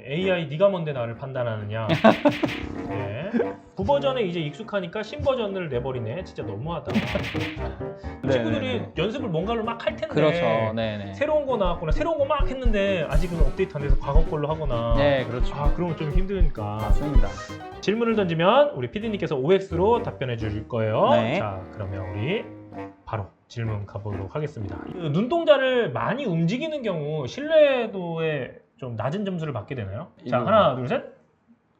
AI 네가 뭔데 나를 판단하느냐. 네. 9버전에 이제 익숙하니까 신버전을 내버리네. 진짜 너무하다. 친구들이 네네네. 연습을 뭔가를 막 할 텐데 그렇죠. 네네. 새로운 거 나왔거나 새로운 거 막 했는데 아직은 업데이트 안 돼서 과거 걸로 하거나 네, 그렇죠. 그러면 좀 힘드니까 맞습니다. 질문을 던지면 우리 PD님께서 OX로 답변해 주실 거예요. 네. 자, 그러면 우리 바로 질문 가보도록 하겠습니다. 그 눈동자를 많이 움직이는 경우 신뢰도에 좀 낮은 점수를 받게 되나요? 자, 이거- 하나, 둘, 셋.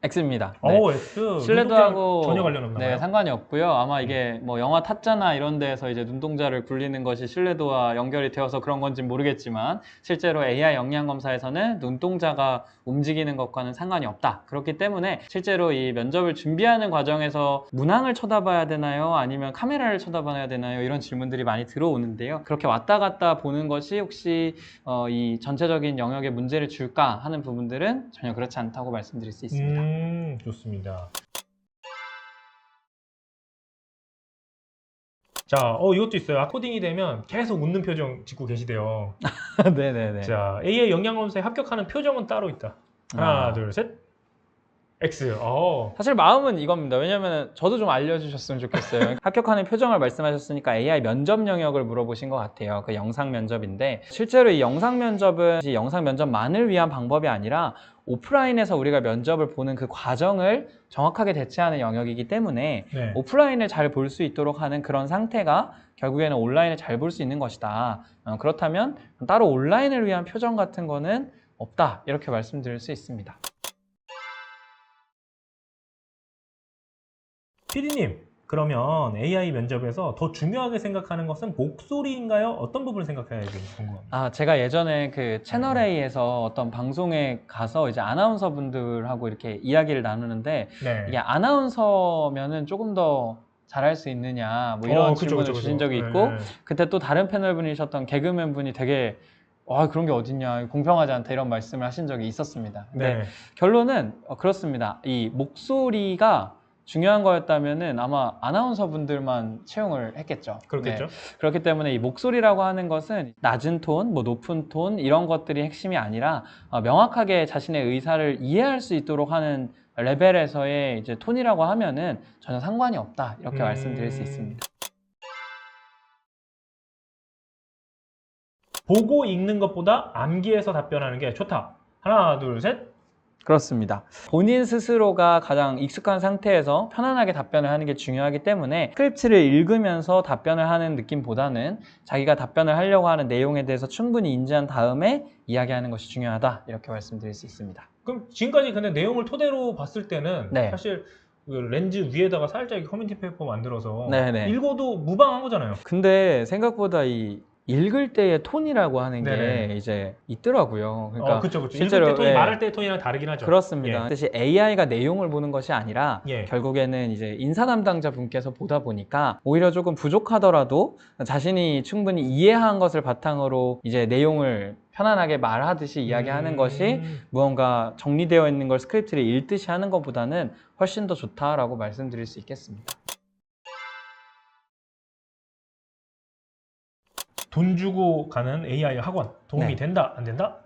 X입니다. 네. 오, X. 눈동자랑 신뢰도하고 전혀 관련 없나 봐요. 네, 상관이 없고요. 아마 이게 뭐 영화 타짜나 이런 데서 이제 눈동자를 굴리는 것이 신뢰도와 연결이 되어서 그런 건지 모르겠지만 실제로 AI 역량 검사에서는 눈동자가 움직이는 것과는 상관이 없다. 그렇기 때문에 실제로 이 면접을 준비하는 과정에서 문항을 쳐다봐야 되나요? 아니면 카메라를 쳐다봐야 되나요? 이런 질문들이 많이 들어오는데요. 그렇게 왔다 갔다 보는 것이 혹시 이 전체적인 영역에 문제를 줄까 하는 부분들은 전혀 그렇지 않다고 말씀드릴 수 있습니다. 좋습니다. 자, 이것도 있어요. 코딩이 되면 계속 웃는 표정 짓고 계시대요. 네네네. 자, AI 역량검사에 합격하는 표정은 따로 있다. 하나, 둘, 셋. X. 사실 마음은 이겁니다. 왜냐면 저도 좀 알려주셨으면 좋겠어요. 합격하는 표정을 말씀하셨으니까 AI 면접 영역을 물어보신 것 같아요. 그 영상 면접인데 실제로 이 영상 면접은 이 영상 면접만을 위한 방법이 아니라 오프라인에서 우리가 면접을 보는 그 과정을 정확하게 대체하는 영역이기 때문에 네. 오프라인을 잘 볼 수 있도록 하는 그런 상태가 결국에는 온라인을 잘 볼 수 있는 것이다. 그렇다면 따로 온라인을 위한 표정 같은 거는 없다. 이렇게 말씀드릴 수 있습니다. PD님, 그러면 AI 면접에서 더 중요하게 생각하는 것은 목소리인가요? 어떤 부분을 생각해야 되는지 궁금합니다. 제가 예전에 그 채널 A에서 어떤 방송에 가서 이제 아나운서 분들하고 이렇게 이야기를 나누는데 네. 이게 아나운서면은 조금 더 잘할 수 있느냐 뭐 이런 그쵸, 질문을 그쵸, 주신 그쵸. 적이 네, 있고 네. 그때 또 다른 패널 분이셨던 개그맨 분이 되게 그런 게 어딨냐 공평하지 않다 이런 말씀을 하신 적이 있었습니다. 근데 네. 결론은 그렇습니다. 이 목소리가 중요한 거였다면은 아마 아나운서 분들만 채용을 했겠죠. 그렇겠죠. 네. 그렇기 때문에 이 목소리라고 하는 것은 낮은 톤, 뭐 높은 톤 이런 것들이 핵심이 아니라 명확하게 자신의 의사를 이해할 수 있도록 하는 레벨에서의 이제 톤이라고 하면은 전혀 상관이 없다 이렇게 말씀드릴 수 있습니다. 보고 읽는 것보다 암기해서 답변하는 게 좋다. 하나, 둘, 셋. 그렇습니다. 본인 스스로가 가장 익숙한 상태에서 편안하게 답변을 하는 게 중요하기 때문에 스크립트를 읽으면서 답변을 하는 느낌보다는 자기가 답변을 하려고 하는 내용에 대해서 충분히 인지한 다음에 이야기하는 것이 중요하다 이렇게 말씀드릴 수 있습니다. 그럼 지금까지 근데 내용을 토대로 봤을 때는 네. 사실 그 렌즈 위에다가 살짝 커뮤니티 페이퍼 만들어서 네네. 읽어도 무방한 거잖아요. 근데 생각보다 이 읽을 때의 톤이라고 하는 게 네네. 이제 있더라고요. 그러니까 그쵸, 그쵸. 실제로 읽을 때 톤이 예. 말할 때 톤이랑 다르긴 하죠. 그렇습니다. 예. 반드시 AI가 내용을 보는 것이 아니라 예. 결국에는 이제 인사 담당자 분께서 보다 보니까 오히려 조금 부족하더라도 자신이 충분히 이해한 것을 바탕으로 이제 내용을 편안하게 말하듯이 이야기하는 것이 무언가 정리되어 있는 걸 스크립트를 읽듯이 하는 것보다는 훨씬 더 좋다라고 말씀드릴 수 있겠습니다. 돈 주고 가는 AI 학원 도움이 네. 된다, 안 된다?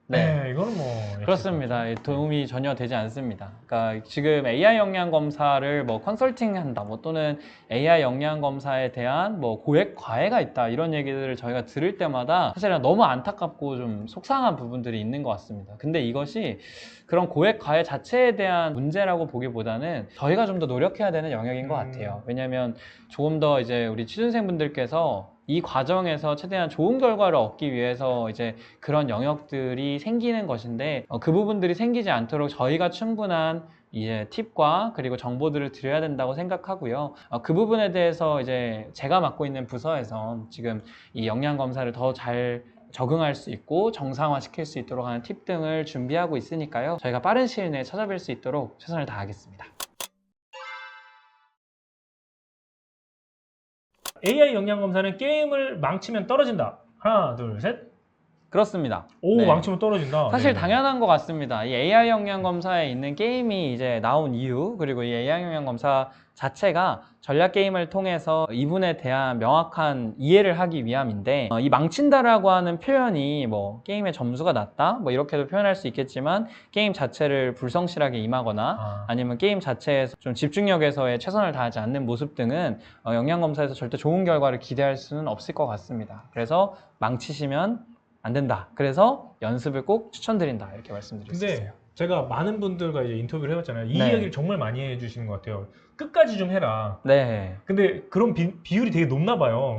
네, 이거는 뭐 그렇습니다. 도움이 전혀 되지 않습니다. 그러니까 지금 AI 역량 검사를 뭐 컨설팅한다, 뭐 또는 AI 역량 검사에 대한 뭐 고액 과외가 있다 이런 얘기들을 저희가 들을 때마다 사실은 너무 안타깝고 좀 속상한 부분들이 있는 것 같습니다. 근데 이것이 그런 고액 과외 자체에 대한 문제라고 보기보다는 저희가 좀 더 노력해야 되는 영역인 것 같아요. 왜냐하면 조금 더 이제 우리 취준생분들께서 이 과정에서 최대한 좋은 결과를 얻기 위해서 이제 그런 영역들이 생기는 것인데 그 부분들이 생기지 않도록 저희가 충분한 이제 팁과 그리고 정보들을 드려야 된다고 생각하고요. 그 부분에 대해서 이제 제가 맡고 있는 부서에서 지금 이 역량 검사를 더 잘 적응할 수 있고 정상화 시킬 수 있도록 하는 팁 등을 준비하고 있으니까요. 저희가 빠른 시일 내에 찾아뵐 수 있도록 최선을 다하겠습니다. AI 역량 검사는 게임을 망치면 떨어진다. 하나, 둘, 셋. 그렇습니다. 오, 네. 망치면 떨어진다. 사실 네. 당연한 것 같습니다. 이 AI 역량 검사에 있는 게임이 이제 나온 이유, 그리고 이 AI 역량 검사 자체가 전략 게임을 통해서 이분에 대한 명확한 이해를 하기 위함인데, 이 망친다라고 하는 표현이 뭐 게임의 점수가 낮다, 뭐 이렇게도 표현할 수 있겠지만, 게임 자체를 불성실하게 임하거나 아니면 게임 자체에서 좀 집중력에서의 최선을 다하지 않는 모습 등은 역량 검사에서 절대 좋은 결과를 기대할 수는 없을 것 같습니다. 그래서 망치시면 안 된다. 그래서 연습을 꼭 추천드린다. 이렇게 말씀드릴 수 있어요. 근데 제가 많은 분들과 이제 인터뷰를 해봤잖아요. 이 네. 이야기를 정말 많이 해주시는 것 같아요. 끝까지 좀 해라. 네. 근데 그런 비율이 되게 높나 봐요.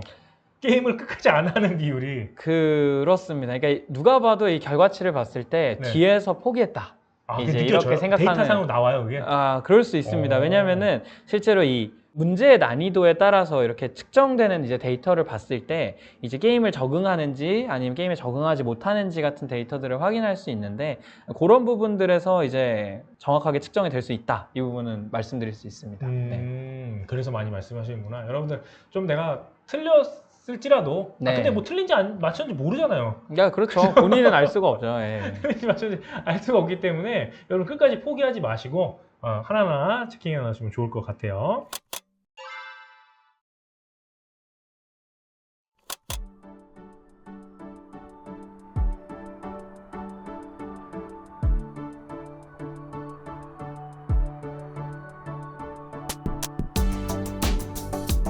게임을 끝까지 안 하는 비율이. 그렇습니다. 그러니까 누가 봐도 이 결과치를 봤을 때 네. 뒤에서 포기했다. 아, 이제 그게 이렇게 느껴져요? 생각하는 데이터상으로 나와요, 그게? 그럴 수 있습니다. 오. 왜냐하면은 실제로 이 문제의 난이도에 따라서 이렇게 측정되는 이제 데이터를 봤을 때 이제 게임을 적응하는지 아니면 게임에 적응하지 못하는지 같은 데이터들을 확인할 수 있는데 그런 부분들에서 이제 정확하게 측정이 될 수 있다. 이 부분은 말씀드릴 수 있습니다. 네. 그래서 많이 말씀하시는구나. 여러분들 좀 내가 틀렸을지라도 네. 근데 뭐 틀린지 맞췄는지 모르잖아요. 야, 그렇죠. 본인은 알 수가 없죠. 예. 틀린지 맞췄는지 알 수가 없기 때문에 여러분 끝까지 포기하지 마시고 하나하나 체킹해 나가시면 좋을 것 같아요.